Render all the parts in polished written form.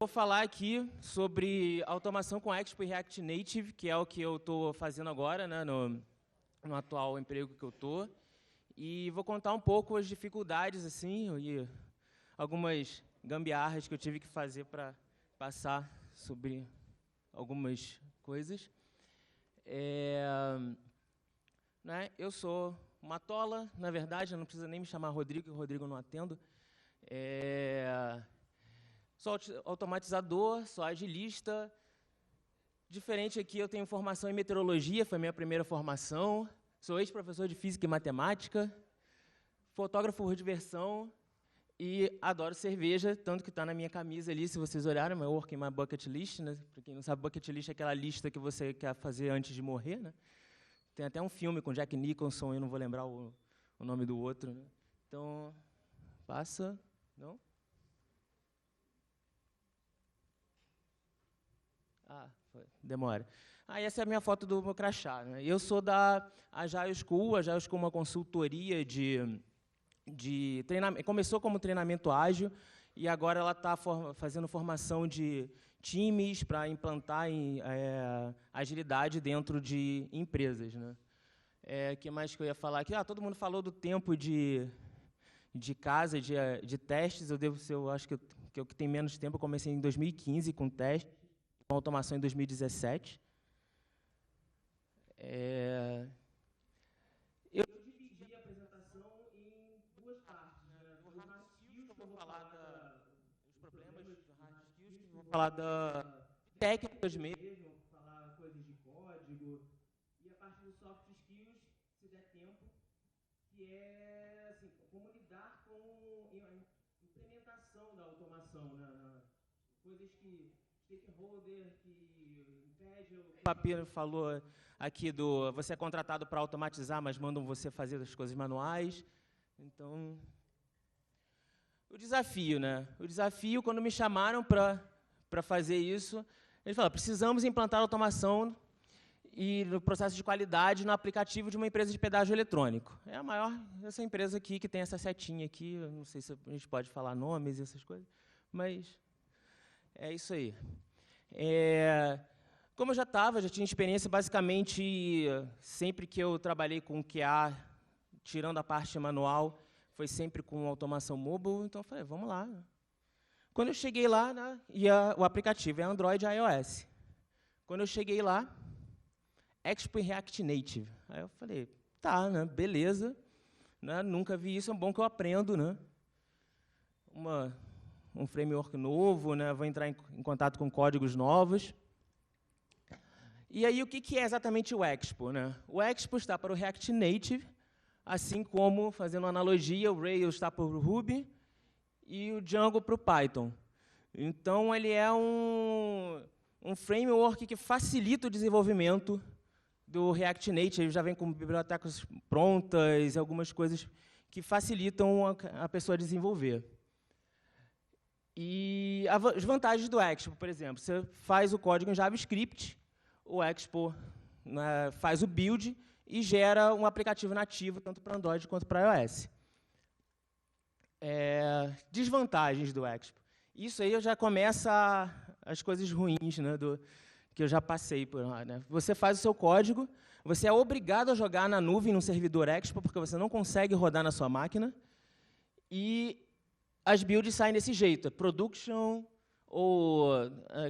vou falar aqui sobre automação com Expo e React Native, que é o que eu estou fazendo agora, né, no atual emprego que eu estou. E vou contar um pouco as dificuldades assim, e algumas gambiarras que eu tive que fazer para passar sobre algumas coisas. Né, eu sou uma tola, na verdade, não precisa nem me chamar Rodrigo, que o Rodrigo eu não atendo. Sou automatizador, sou agilista. Diferente aqui, eu tenho formação em meteorologia, foi a minha primeira formação. Sou ex-professor de física e matemática. Fotógrafo por diversão. E adoro cerveja, tanto que está na minha camisa ali, se vocês olharem, my work in my bucket list. Né? Para quem não sabe, bucket list é aquela lista que você quer fazer antes de morrer. Né? Tem até um filme com Jack Nicholson, eu não vou lembrar o nome do outro. Né? Então, passa. Não? Demora. Essa é a minha foto do meu crachá. Né? Eu sou da Agile School. A Agile School é uma consultoria de treinamento. Começou como treinamento ágil e agora ela está fazendo formação de times para implantar agilidade dentro de empresas. Né? Que mais que eu ia falar aqui? Todo mundo falou do tempo de casa, de testes. Eu acho que eu que tenho menos tempo. Eu comecei em 2015 com testes, com automação em 2017. Eu dividi a apresentação em duas partes. Né? No hard skills, que eu vou falar dos problemas do hard skills, que eu vou falar da técnicas mesmo, vou falar coisas de código. E a parte dos soft skills, se der tempo, que é assim, como lidar com a implementação da automação, né? Coisas que stakeholder, que impede. O Papiro falou aqui do você é contratado para automatizar, mas mandam você fazer as coisas manuais. Então, o desafio, né? O desafio, quando me chamaram para fazer isso, eles falaram, precisamos implantar automação e no processo de qualidade no aplicativo de uma empresa de pedágio eletrônico. É a maior, essa empresa aqui, que tem essa setinha aqui, eu não sei se a gente pode falar nomes e essas coisas, mas é isso aí. Como eu já tinha experiência, basicamente, sempre que eu trabalhei com QA, tirando a parte manual, foi sempre com automação mobile, então eu falei, vamos lá. Quando eu cheguei lá, né, o aplicativo é Android e iOS. Quando eu cheguei lá, Expo e React Native. Aí eu falei, tá, né, beleza, né, nunca vi isso, é bom que eu aprendo, né? Um framework novo, né, vou entrar em contato com códigos novos. E aí, o que é exatamente o Expo? Né? O Expo está para o React Native, assim como, fazendo uma analogia, o Rails está para o Ruby e o Django para o Python. Então, ele é um framework que facilita o desenvolvimento do React Native. Ele já vem com bibliotecas prontas, algumas coisas que facilitam a pessoa a desenvolver. E as vantagens do Expo, por exemplo, você faz o código em JavaScript, o Expo, né, faz o build e gera um aplicativo nativo, tanto para Android quanto para iOS. Desvantagens do Expo. Isso aí já começa as coisas ruins, né, que eu já passei por lá. Né? Você faz o seu código, você é obrigado a jogar na nuvem, num servidor Expo, porque você não consegue rodar na sua máquina, e as builds saem desse jeito, production, ou,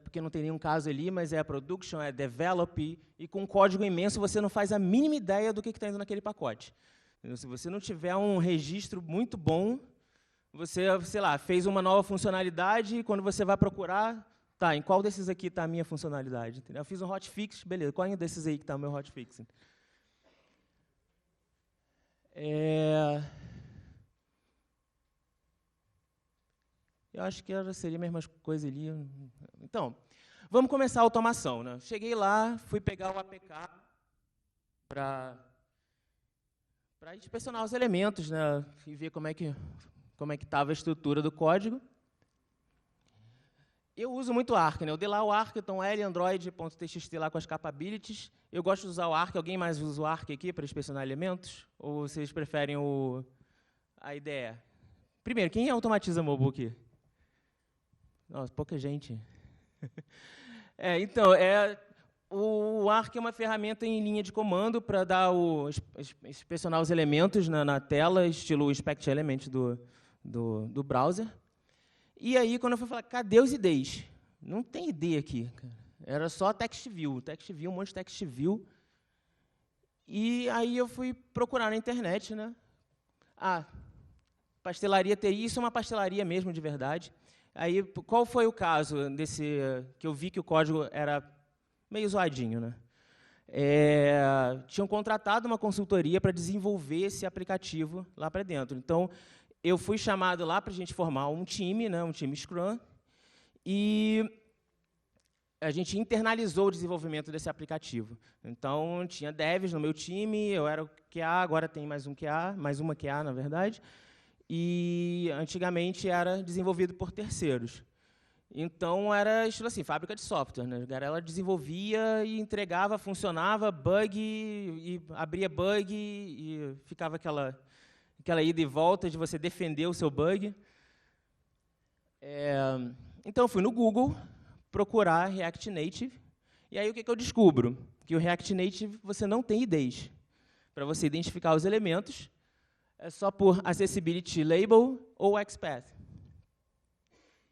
porque não tem nenhum caso ali, mas é production, é develop, e com código imenso você não faz a mínima ideia do que está indo naquele pacote. Se você não tiver um registro muito bom, você, sei lá, fez uma nova funcionalidade, e quando você vai procurar, tá, em qual desses aqui está a minha funcionalidade? Entendeu? Eu fiz um hotfix, beleza, qual é desses aí que está o meu hotfix? Eu acho que seria a mesma coisa ali. Então, vamos começar a automação. Né? Cheguei lá, fui pegar o APK para inspecionar os elementos, né? E ver como é que estava a estrutura do código. Eu uso muito Arc. Né? Eu dei lá o Arc, então Android.txt lá com as capabilities. Eu gosto de usar o Arc. Alguém mais usa o Arc aqui para inspecionar elementos? Ou vocês preferem a IDE? Primeiro, quem automatiza mobile aqui? Nossa, pouca gente. Então, o Arc é uma ferramenta em linha de comando para dar inspecionar os elementos na tela, estilo Inspect Element do browser. E aí, quando eu fui falar, cadê os IDs? Não tem ID aqui, cara. Era só text view, um monte de text view. E aí eu fui procurar na internet, né? Pastelaria TI, isso é uma pastelaria mesmo, de verdade. Aí, qual foi o caso desse que eu vi que o código era meio zoadinho, né? Tinham contratado uma consultoria para desenvolver esse aplicativo lá para dentro. Então, eu fui chamado lá para a gente formar um time, né, um time Scrum, e a gente internalizou o desenvolvimento desse aplicativo. Então, tinha devs no meu time, eu era o QA, agora tem mais um QA, mais uma QA, na verdade, e antigamente era desenvolvido por terceiros. Então, era estilo assim, fábrica de software, né? Ela desenvolvia e entregava, funcionava, bug, e abria bug, e ficava aquela ida e volta de você defender o seu bug. Então, eu fui no Google procurar React Native, e aí o que eu descubro? Que o React Native você não tem IDs. Para você identificar os elementos, é só por Accessibility Label ou XPath.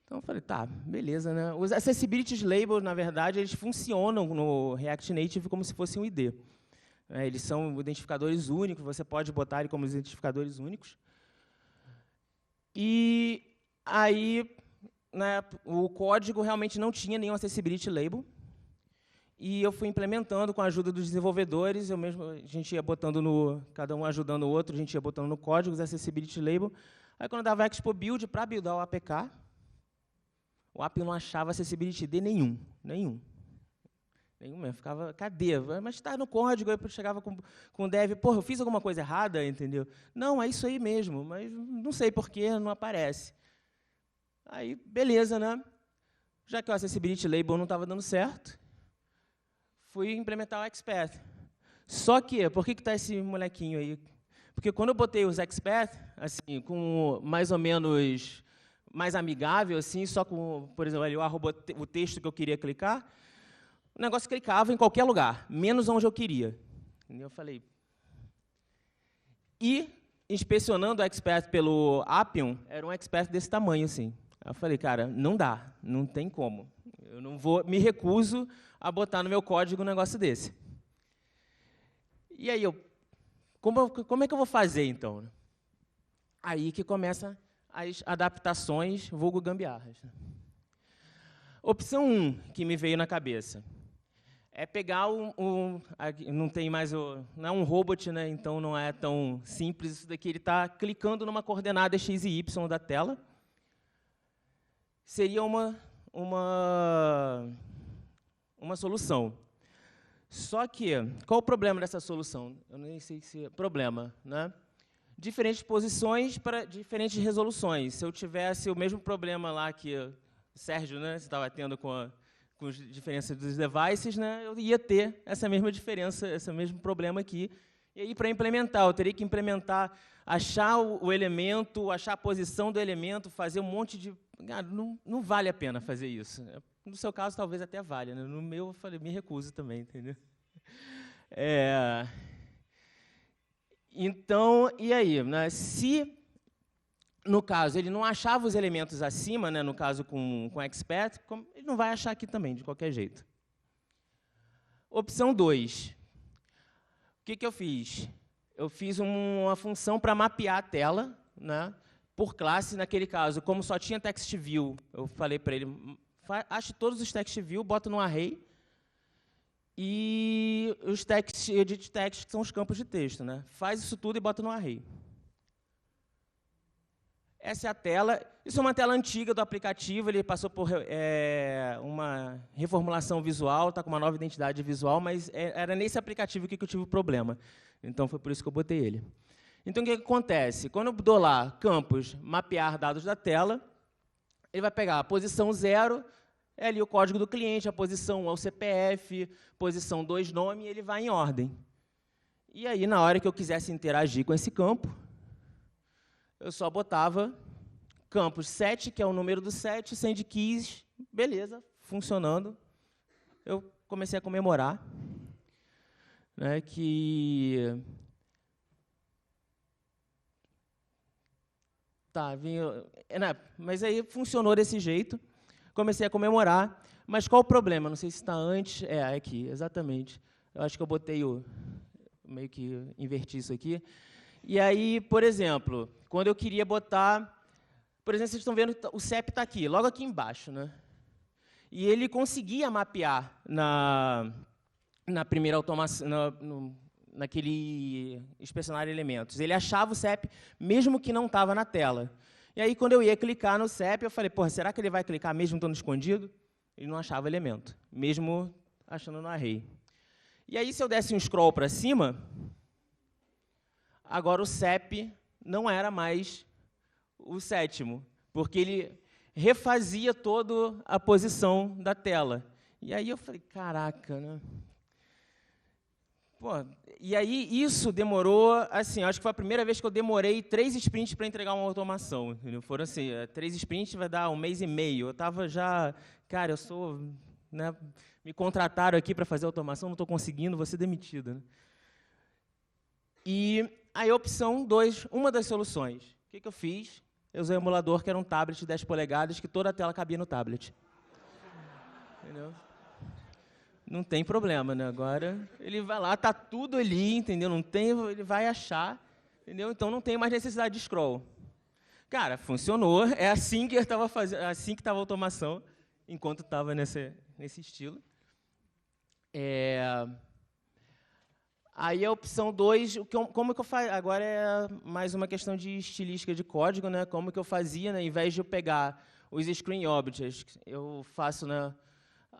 Então, eu falei, tá, beleza, né? Os Accessibility Labels, na verdade, eles funcionam no React Native como se fosse um ID. Eles são identificadores únicos, você pode botar ele como identificadores únicos. E aí, né, o código realmente não tinha nenhum Accessibility Label. E eu fui implementando com a ajuda dos desenvolvedores, a gente ia botando cada um ajudando o outro, a gente ia botando no código os Accessibility Label. Aí, quando eu dava Expo Build para buildar o APK, o API não achava Accessibility ID nenhum mesmo. Ficava, cadê? Mas está no código, aí eu chegava com o dev, pô, eu fiz alguma coisa errada, entendeu? Não, é isso aí mesmo, mas não sei por que não aparece. Aí, beleza, né? Já que o Accessibility Label não estava dando certo, fui implementar o XPath. Só que, por que está esse molequinho aí? Porque quando eu botei os XPath, assim, com mais ou menos mais amigável, assim, só com, por exemplo, ali, o texto que eu queria clicar, o negócio clicava em qualquer lugar, menos onde eu queria. Eu falei... E, inspecionando o XPath pelo Appium, era um XPath desse tamanho, assim. Eu falei, cara, não dá, não tem como. Eu não vou, me recuso a botar no meu código um negócio desse. E aí, como é que eu vou fazer, então? Aí que começa as adaptações, vulgo gambiarras. Opção 1, que me veio na cabeça, é pegar não tem mais não é um robot, né? Então não é tão simples isso daqui. Ele está clicando numa coordenada x e y da tela. Seria uma solução. Só que qual o problema dessa solução? Eu nem sei se é problema, né? Diferentes posições para diferentes resoluções. Se eu tivesse o mesmo problema lá que o Sérgio, né, estava tendo com as diferenças dos devices, né, eu ia ter essa mesma diferença, esse mesmo problema aqui. E aí, para implementar, eu teria que implementar, achar o elemento, achar a posição do elemento, fazer um monte de... Cara, não vale a pena fazer isso. No seu caso, talvez até valha, né? No meu, eu falei, me recuso também, entendeu? Então, e aí? Né, se, no caso, ele não achava os elementos acima, né, no caso com XPath, ele não vai achar aqui também, de qualquer jeito. Opção 2. O que eu fiz? Eu fiz uma função para mapear a tela, né, por classe. Naquele caso, como só tinha text view, eu falei para ele, ache todos os text view, bota no array, e os edit text, que são os campos de texto, né? Faz isso tudo e bota no array. Essa é a tela. Isso é uma tela antiga do aplicativo, ele passou por uma reformulação visual, está com uma nova identidade visual, mas era nesse aplicativo que eu tive o problema. Então, foi por isso que eu botei ele. Então, o que acontece? Quando eu dou lá campos, mapear dados da tela, ele vai pegar a posição 0, é ali o código do cliente, a posição 1 é o CPF, posição 2, nome, e ele vai em ordem. E aí, na hora que eu quisesse interagir com esse campo, eu só botava campus 7, que é o número do 7, send keys, beleza, funcionando. Eu comecei a comemorar, né, que... Tá, mas aí funcionou desse jeito, comecei a comemorar, mas qual o problema? Não sei se está antes, aqui, exatamente. Eu acho que eu botei meio que inverti isso aqui. E aí, por exemplo, quando eu queria botar... Por exemplo, vocês estão vendo, o CEP está aqui, logo aqui embaixo, né? E ele conseguia mapear na primeira automação, naquele inspecionar elementos. Ele achava o CEP, mesmo que não estava na tela. E aí, quando eu ia clicar no CEP, eu falei, porra, será que ele vai clicar mesmo estando escondido? Ele não achava elemento, mesmo achando no array. E aí, se eu desse um scroll para cima, agora o CEP não era mais o 7º, porque ele refazia toda a posição da tela. E aí eu falei, caraca, né? Pô, e aí isso demorou, assim, acho que foi a primeira vez que eu demorei 3 sprints para entregar uma automação. Entendeu? Foram assim, 3 sprints vai dar 1 mês e meio. Eu estava já, cara, eu sou, né, me contrataram aqui para fazer automação, não estou conseguindo, vou ser demitido. Né? E aí a opção 2, uma das soluções, o que eu fiz? Eu usei um emulador que era um tablet de 10 polegadas, que toda a tela cabia no tablet. Entendeu? Não tem problema, né? Agora ele vai lá, tá tudo ali, entendeu? Não tem, ele vai achar, entendeu? Então não tem mais necessidade de scroll. Cara, funcionou. É assim que eu estava fazendo, assim que estava a automação, enquanto estava nesse estilo. Aí a opção 2, como que eu faço? Agora é mais uma questão de estilística de código, né? Como que eu fazia, né? Ao invés de eu pegar os screen objects, eu faço, né,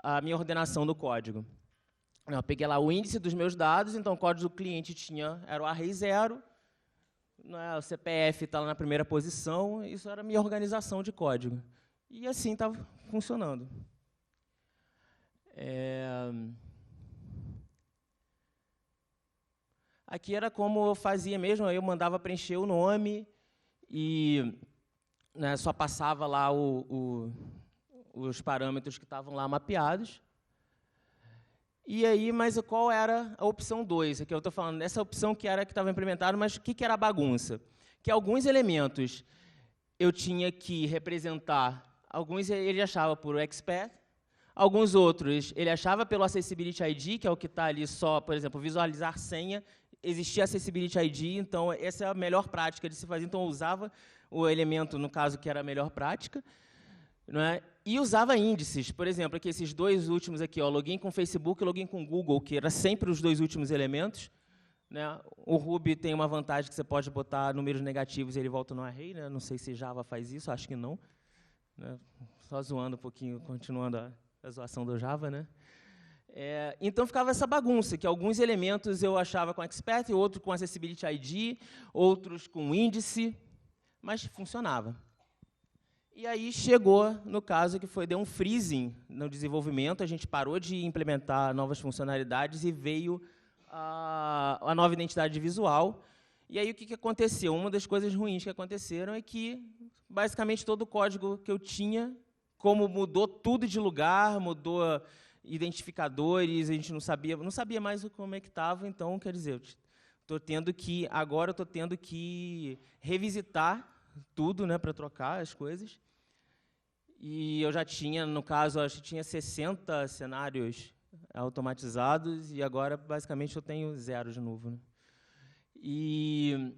a minha ordenação do código. Eu peguei lá o índice dos meus dados, então o código do cliente era o array 0, né, o CPF está lá na primeira posição, isso era a minha organização de código. E assim estava funcionando. Aqui era como eu fazia mesmo, eu mandava preencher o nome e, né, só passava lá os parâmetros que estavam lá mapeados. E aí, mas qual era a opção 2? Aqui eu estou falando dessa opção que estava implementada, mas o que era a bagunça? Que alguns elementos eu tinha que representar, alguns ele achava por expert, alguns outros ele achava pelo Accessibility ID, que é o que está ali só, por exemplo, visualizar senha, existia Accessibility ID, então essa é a melhor prática de se fazer, então eu usava o elemento, no caso, que era a melhor prática, não é? E usava índices, por exemplo, aqui, esses 2 últimos aqui, ó, login com Facebook e login com Google, que era sempre os 2 últimos elementos. Né? O Ruby tem uma vantagem que você pode botar números negativos e ele volta no array, né? Não sei se Java faz isso, acho que não. Né? Só zoando um pouquinho, continuando a zoação do Java. Né? Então ficava essa bagunça, que alguns elementos eu achava com expert, outros com Accessibility ID, outros com índice, mas funcionava. E aí chegou, no caso, que deu um freezing no desenvolvimento, a gente parou de implementar novas funcionalidades e veio a nova identidade visual. E aí o que aconteceu? Uma das coisas ruins que aconteceram é que, basicamente, todo o código que eu tinha, como mudou tudo de lugar, mudou identificadores, a gente não sabia mais como é que estava, então, quer dizer, agora eu estou tendo que revisitar tudo, né, para trocar as coisas. E eu já tinha, no caso, acho que tinha 60 cenários automatizados, e agora, basicamente, eu tenho 0 de novo. Né? E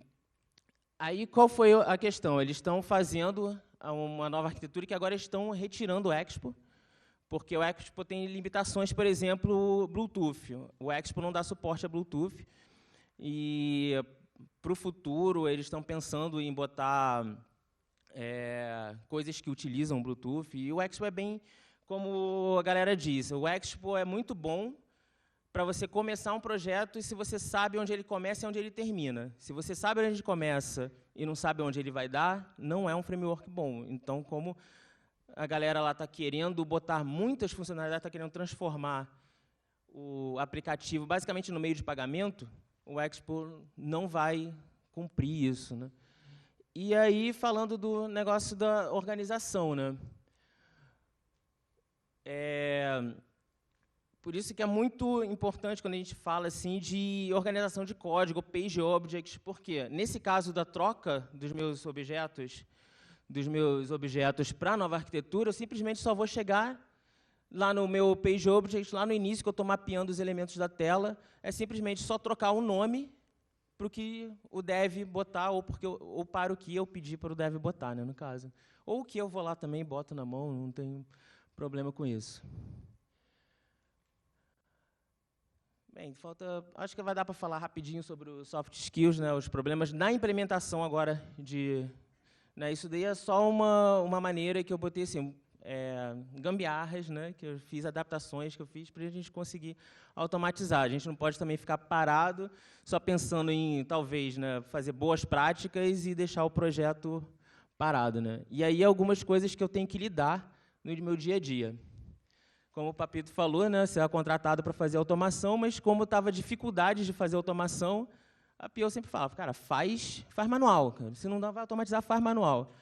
aí, qual foi a questão? Eles estão fazendo uma nova arquitetura que agora estão retirando o Expo, porque o Expo tem limitações, por exemplo, Bluetooth. O Expo não dá suporte a Bluetooth, e para o futuro, eles estão pensando em botar coisas que utilizam Bluetooth. E o Expo é bem, como a galera diz, o Expo é muito bom para você começar um projeto e se você sabe onde ele começa e onde ele termina. Se você sabe onde ele começa e não sabe onde ele vai dar, não é um framework bom. Então, como a galera lá está querendo botar muitas funcionalidades, está querendo transformar o aplicativo basicamente no meio de pagamento, o Expo não vai cumprir isso. Né? E aí, falando do negócio da organização, né? Por isso que é muito importante quando a gente fala assim de organização de código, page objects, porque nesse caso da troca dos meus objetos para a nova arquitetura, eu simplesmente só vou chegar lá no meu page object, lá no início que eu estou mapeando os elementos da tela, é simplesmente só trocar o nome para o que o dev botar ou para o que eu pedi para o dev botar, né, no caso. Ou o que eu vou lá também e boto na mão, não tem problema com isso. Bem, acho que vai dar para falar rapidinho sobre os soft skills, né, os problemas na implementação agora né, isso daí é só uma maneira que eu botei assim, gambiarras, né, que eu fiz, adaptações que eu fiz para a gente conseguir automatizar. A gente não pode também ficar parado só pensando em, talvez, né, fazer boas práticas e deixar o projeto parado, né. E aí algumas coisas que eu tenho que lidar no meu dia a dia. Como o Papito falou, né, você é contratado para fazer automação, mas como estava dificuldade de fazer automação, a PO sempre falava, cara, faz manual. Cara. Se não dá, vai automatizar, faz manual.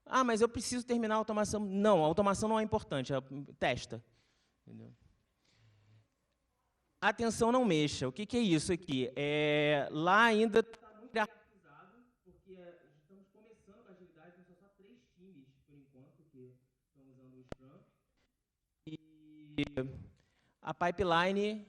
Ah, mas eu preciso terminar a automação. Não, a automação não é importante, testa. Entendeu? Atenção, não mexa. O que é isso aqui? Lá ainda está muito hierarquizado, porque estamos começando com a agilidade, então são só 3 times, por enquanto, que estão usando o Scrum. E a pipeline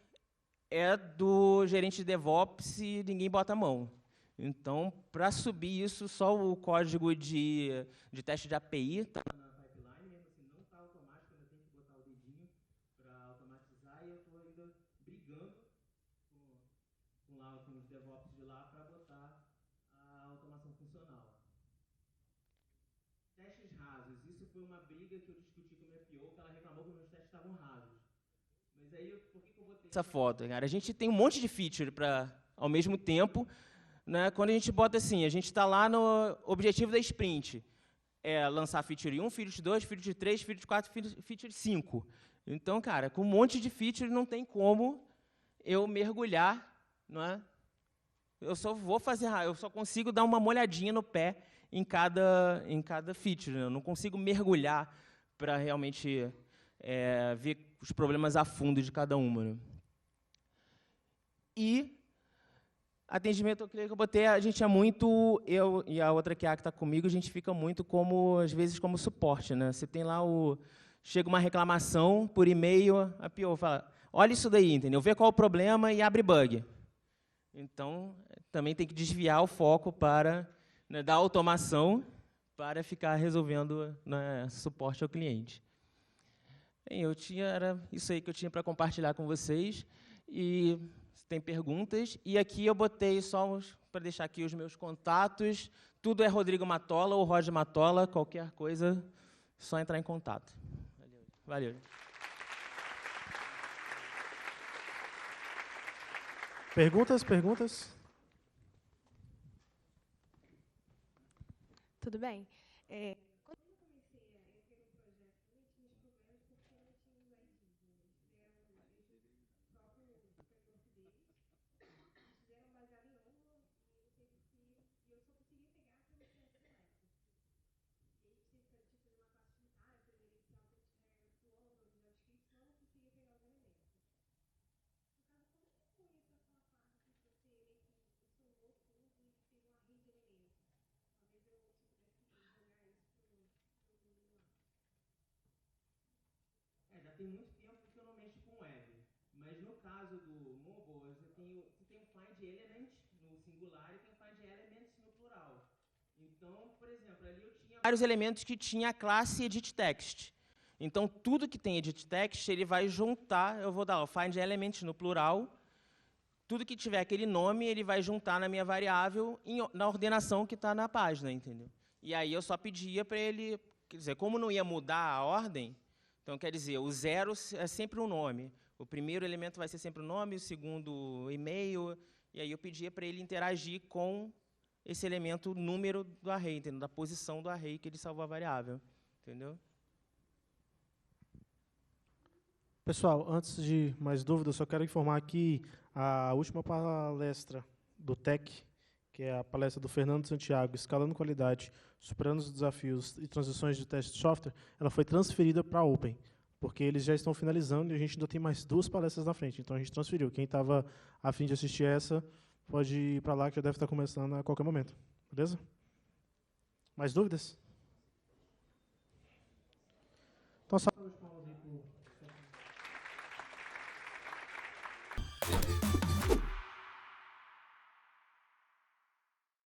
é do gerente de DevOps e ninguém bota a mão. Então, para subir isso, só o código de teste de API está na pipeline, mesmo assim não está automático, ainda tem que botar o dedinho para automatizar, e eu estou ainda brigando com os DevOps de lá para botar a automação funcional. Testes rasos, isso foi uma briga que eu discuti com a minha PO, que ela reclamou que meus testes estavam rasos. Mas aí, por que eu botei essa foto, cara? A gente tem um monte de feature para, ao mesmo tempo, né, quando a gente bota assim, a gente está lá no objetivo da sprint, lançar feature 1, feature 2, feature 3, feature 4, feature 5. Então, cara, com um monte de feature não tem como eu mergulhar, não é? Eu só consigo dar uma molhadinha no pé em cada feature, né? Eu não consigo mergulhar para realmente ver os problemas a fundo de cada uma. Né? E atendimento ao cliente que eu botei, a gente é muito, eu e a outra que está comigo, a gente fica muito como, às vezes, como suporte. Né? Você tem lá chega uma reclamação por e-mail, a PO fala, olha isso daí, entendeu? Vê qual é o problema e abre bug. Então, também tem que desviar o foco para, né, da automação para ficar resolvendo, né, suporte ao cliente. Bem, era isso aí que eu tinha para compartilhar com vocês. E tem perguntas. E aqui eu botei só para deixar aqui os meus contatos. Tudo é Rodrigo Matola ou Roger Matola. Qualquer coisa, só entrar em contato. Valeu. Perguntas? Tudo bem. Já tem muito tempo que eu não mexo com web. Mas no caso do mobile, você tem o find element no singular e tem o find elements no plural. Então, por exemplo, ali eu tinha vários elementos que tinha a classe edit text. Então, tudo que tem edit text, ele vai juntar, eu vou dar o find element no plural, tudo que tiver aquele nome, ele vai juntar na minha variável na ordenação que está na página, entendeu? E aí eu só pedia para ele, quer dizer, como não ia mudar a ordem, então, quer dizer, o 0 é sempre um nome. O primeiro elemento vai ser sempre o nome, o segundo o e-mail, e aí eu pedia para ele interagir com esse elemento número do array, entendeu? Da posição do array que ele salvou a variável. Entendeu? Pessoal, antes de mais dúvidas, só quero informar que a última palestra do TEC, que é a palestra do Fernando Santiago, Escalando Qualidade, Superando os Desafios e Transições de Teste de Software, ela foi transferida para a Open, porque eles já estão finalizando e a gente ainda tem mais 2 palestras na frente. Então, a gente transferiu. Quem estava a fim de assistir essa, pode ir para lá, que já deve estar começando a qualquer momento. Beleza? Mais dúvidas? Então, só